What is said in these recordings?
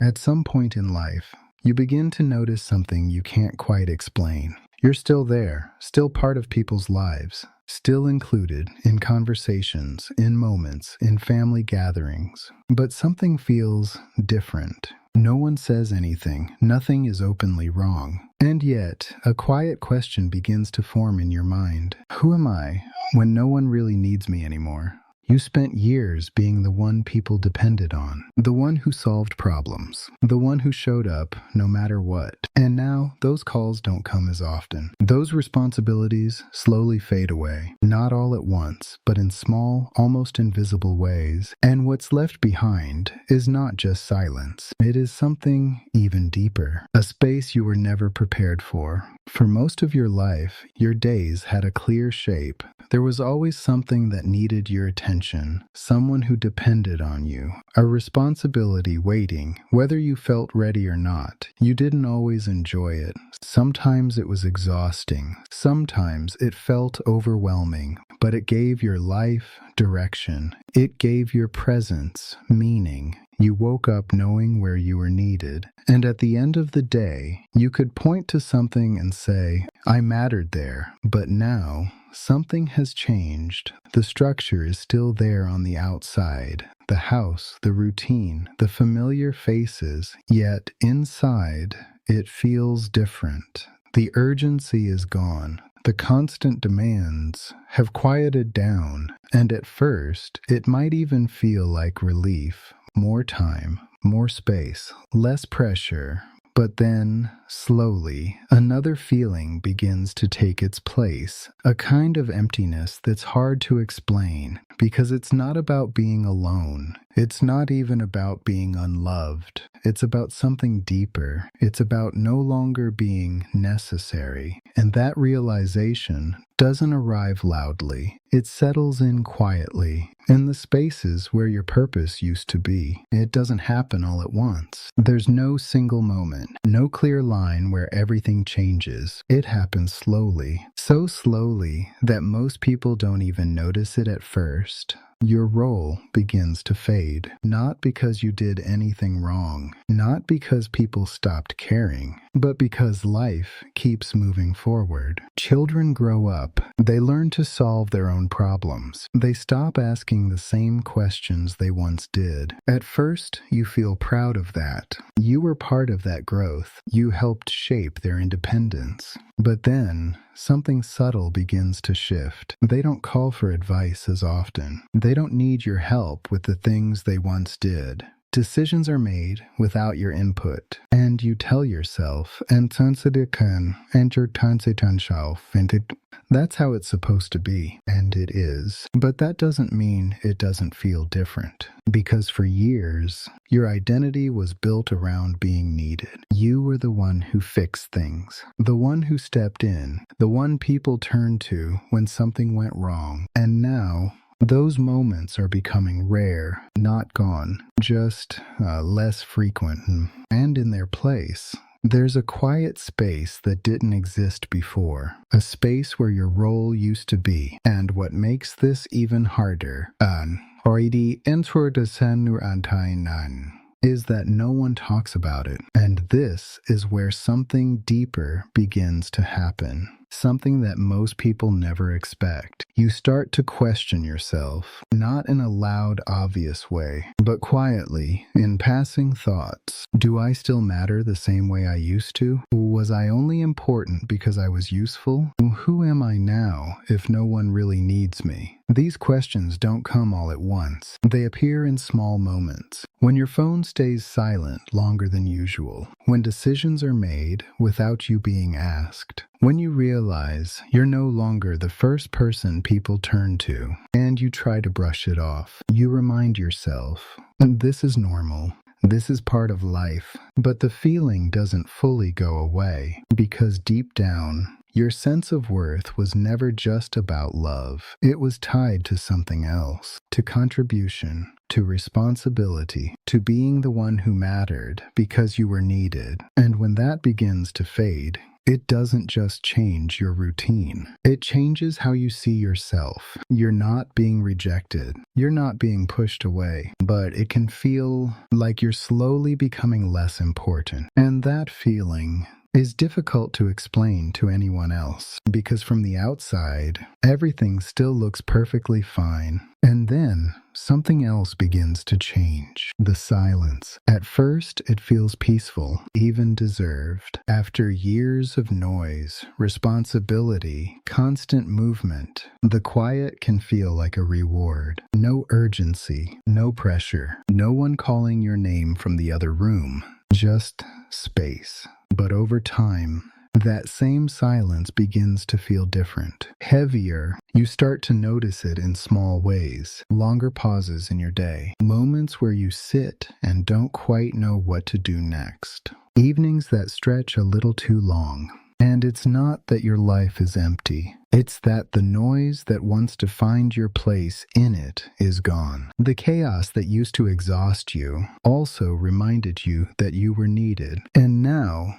At some point in life, you begin to notice something you can't quite explain. You're still there, still part of people's lives, still included in conversations, in moments, in family gatherings. But something feels different. No one says anything, nothing is openly wrong. And yet, a quiet question begins to form in your mind. Who am I when no one really needs me anymore? You spent years being the one people depended on, the one who solved problems, the one who showed up no matter what. And now those calls don't come as often. Those responsibilities slowly fade away, not all at once, but in small, almost invisible ways. And what's left behind is not just silence. It is something even deeper, a space you were never prepared for. For most of your life, your days had a clear shape. There was always something that needed your attention, someone who depended on you, a responsibility waiting, whether you felt ready or not. You didn't always enjoy it. Sometimes it was exhausting. Sometimes it felt overwhelming, but it gave your life direction. It gave your presence meaning. You woke up knowing where you were needed. And at the end of the day, you could point to something and say, I mattered there. But now, something has changed. The structure is still there on the outside. The house, the routine, the familiar faces. Yet inside, it feels different. The urgency is gone. The constant demands have quieted down. And at first, it might even feel like relief. More time, more space, less pressure. But then, slowly, another feeling begins to take its place, a kind of emptiness that's hard to explain, because it's not about being alone. It's not even about being unloved. It's about something deeper. It's about no longer being necessary. And that realization doesn't arrive loudly. It settles in quietly, in the spaces where your purpose used to be. It doesn't happen all at once. There's no single moment, no clear line where everything changes. It happens slowly, so slowly that most people don't even notice it at first. Your role begins to fade, not because you did anything wrong, not because people stopped caring, but because life keeps moving forward. Children grow up. They learn to solve their own problems. They stop asking the same questions they once did. At first, you feel proud of that. You were part of that growth. You helped shape their independence. But then, something subtle begins to shift. They don't call for advice as often. They don't need your help with the things they once did. Decisions are made without your input, and you tell yourself, and that's how it's supposed to be, and it is. But that doesn't mean it doesn't feel different, because for years, your identity was built around being needed. You were the one who fixed things, the one who stepped in, the one people turned to when something went wrong, and now, those moments are becoming rare, not gone, just less frequent. And in their place, there's a quiet space that didn't exist before, a space where your role used to be. And what makes this even harder, is that no one talks about it. And this is where something deeper begins to happen. Something that most people never expect. You start to question yourself, not in a loud, obvious way, but quietly, in passing thoughts. Do I still matter the same way I used to? Was I only important because I was useful? Who am I now if no one really needs me? These questions don't come all at once. They appear in small moments. When your phone stays silent longer than usual. When decisions are made without you being asked. When you realize you're no longer the first person people turn to, and you try to brush it off. You remind yourself, this is normal. This is part of life. But the feeling doesn't fully go away, because deep down, your sense of worth was never just about love. It was tied to something else, to contribution, to responsibility, to being the one who mattered because you were needed. And when that begins to fade, it doesn't just change your routine. It changes how you see yourself. You're not being rejected. You're not being pushed away, but it can feel like you're slowly becoming less important. And that feeling is difficult to explain to anyone else because from the outside, everything still looks perfectly fine. And then something else begins to change. The silence. At first, it feels peaceful, even deserved. After years of noise, responsibility, constant movement, the quiet can feel like a reward. No urgency, no pressure, no one calling your name from the other room. Just space. But over time, that same silence begins to feel different. Heavier, you start to notice it in small ways. Longer pauses in your day. Moments where you sit and don't quite know what to do next. Evenings that stretch a little too long. And it's not that your life is empty. It's that the noise that wants to find your place in it is gone. The chaos that used to exhaust you also reminded you that you were needed. And now,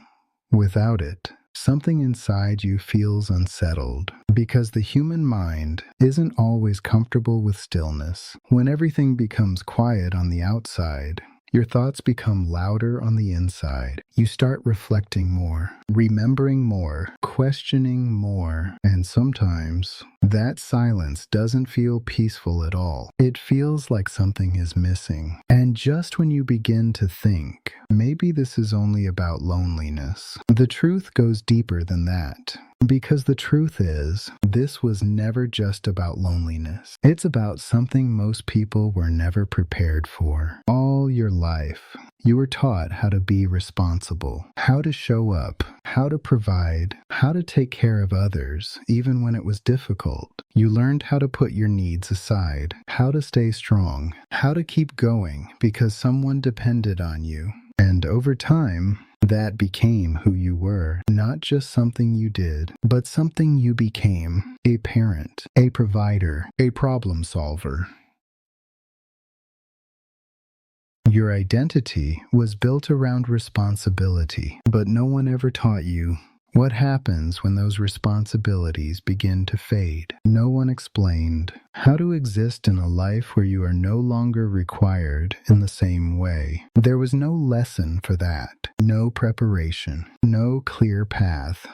without it, something inside you feels unsettled because the human mind isn't always comfortable with stillness. When everything becomes quiet on the outside, your thoughts become louder on the inside. You start reflecting more, remembering more, questioning more, and sometimes that silence doesn't feel peaceful at all. It feels like something is missing. And just when you begin to think, maybe this is only about loneliness, the truth goes deeper than that. Because the truth is, this was never just about loneliness. It's about something most people were never prepared for. All your life, you were taught how to be responsible, how to show up, how to provide, how to take care of others, even when it was difficult. You learned how to put your needs aside, how to stay strong, how to keep going because someone depended on you. And over time, that became who you were, not just something you did, but something you became: a parent, a provider, a problem solver. Your identity was built around responsibility, but no one ever taught you what happens when those responsibilities begin to fade. No one explained how to exist in a life where you are no longer required in the same way. There was no lesson for that, no preparation, no clear path.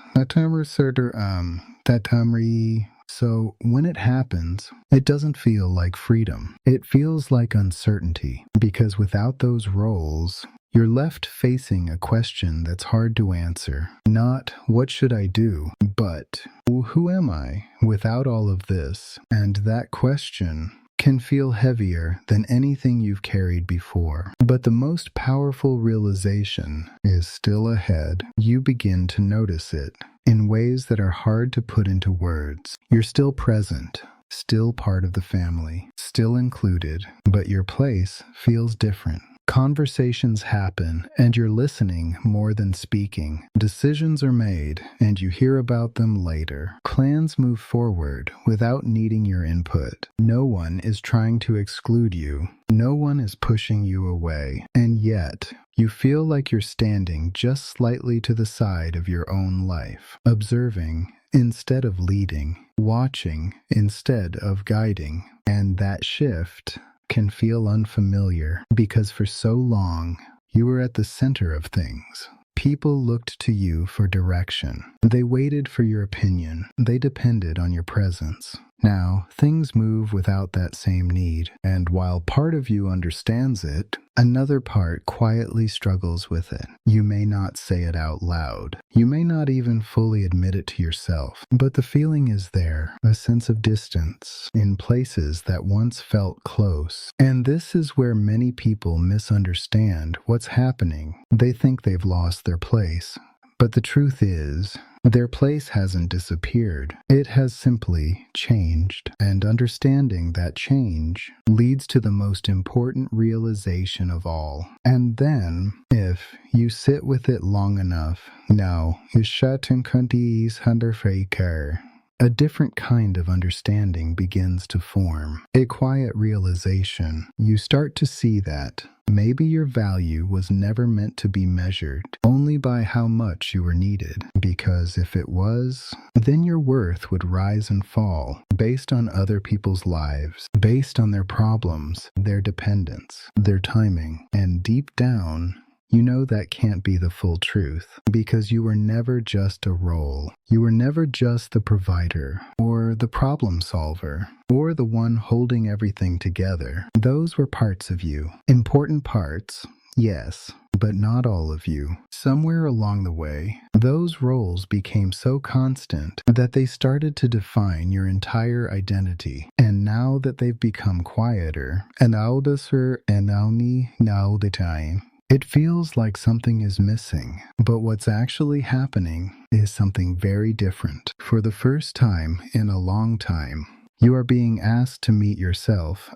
So when it happens, it doesn't feel like freedom. It feels like uncertainty, because without those roles, you're left facing a question that's hard to answer. Not, what should I do? But, who am I without all of this? And that question can feel heavier than anything you've carried before. But the most powerful realization is still ahead. You begin to notice it in ways that are hard to put into words. You're still present, still part of the family, still included, but your place feels different. Conversations happen, and you're listening more than speaking. Decisions are made, and you hear about them later. Plans move forward without needing your input. No one is trying to exclude you. No one is pushing you away. And yet, you feel like you're standing just slightly to the side of your own life, observing instead of leading, watching instead of guiding. And that shift can feel unfamiliar because for so long you were at the center of things. People looked to you for direction. They waited for your opinion. They depended on your presence. Now, things move without that same need, and while part of you understands it, another part quietly struggles with it. You may not say it out loud. You may not even fully admit it to yourself, but the feeling is there, a sense of distance in places that once felt close. And this is where many people misunderstand what's happening. They think they've lost their place. But the truth is, their place hasn't disappeared. It has simply changed. And understanding that change leads to the most important realization of all. And then, if you sit with it long enough, now, is Schatten könnte es A different kind of understanding begins to form. A quiet realization. You start to see that maybe your value was never meant to be measured only by how much you were needed, because if it was, then your worth would rise and fall based on other people's lives, based on their problems, their dependence, their timing, and deep down, you know that can't be the full truth, because you were never just a role. You were never just the provider, or the problem solver, or the one holding everything together. Those were parts of you. Important parts, yes, but not all of you. Somewhere along the way, those roles became so constant that they started to define your entire identity. And now that they've become quieter, and older and only now the time, it feels like something is missing, but what's actually happening is something very different. For the first time in a long time, you are being asked to meet yourself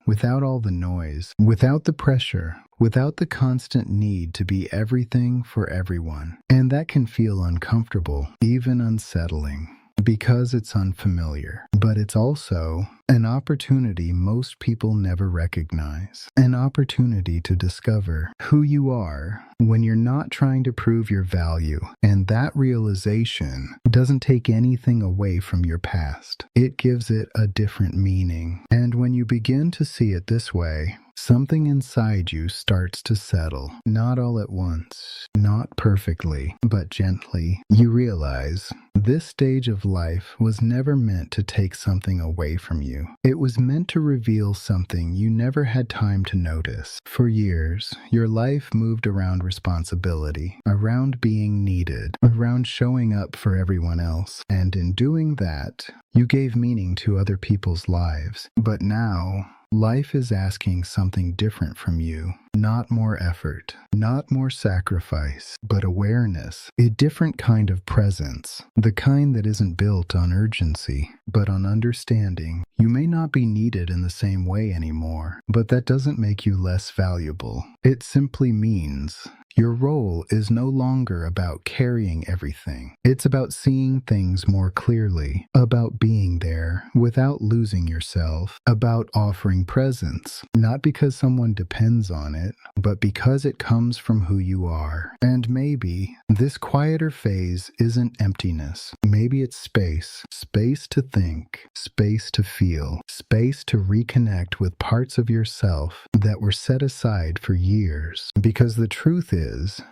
without all the noise, without the pressure, without the constant need to be everything for everyone. And that can feel uncomfortable, even unsettling, because it's unfamiliar. But it's also an opportunity most people never recognize. An opportunity to discover who you are when you're not trying to prove your value. And that realization doesn't take anything away from your past. It gives it a different meaning. And when you begin to see it this way, something inside you starts to settle. Not all at once, not perfectly, but gently. You realize this stage of life was never meant to take something away from you. It was meant to reveal something you never had time to notice. For years, your life moved around responsibility, around being needed, around showing up for everyone else. And in doing that, you gave meaning to other people's lives. But now, life is asking something different from you. Not more effort, not more sacrifice, but awareness. A different kind of presence. The kind that isn't built on urgency, but on understanding. You may not be needed in the same way anymore, but that doesn't make you less valuable. It simply means your role is no longer about carrying everything. It's about seeing things more clearly, about being there without losing yourself, about offering presence, not because someone depends on it, but because it comes from who you are. And maybe this quieter phase isn't emptiness. Maybe it's space. Space to think, space to feel, space to reconnect with parts of yourself that were set aside for years. Because the truth is,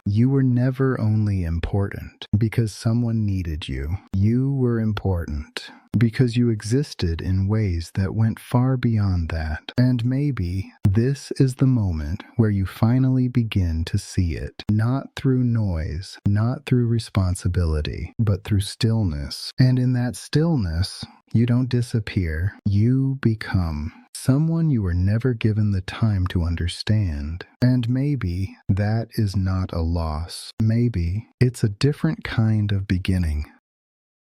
you were never only important because someone needed you. You were important because you existed in ways that went far beyond that. And maybe this is the moment where you finally begin to see it, not through noise, not through responsibility, but through stillness. And in that stillness, you don't disappear, you become someone you were never given the time to understand. And maybe that is not a loss. Maybe it's a different kind of beginning.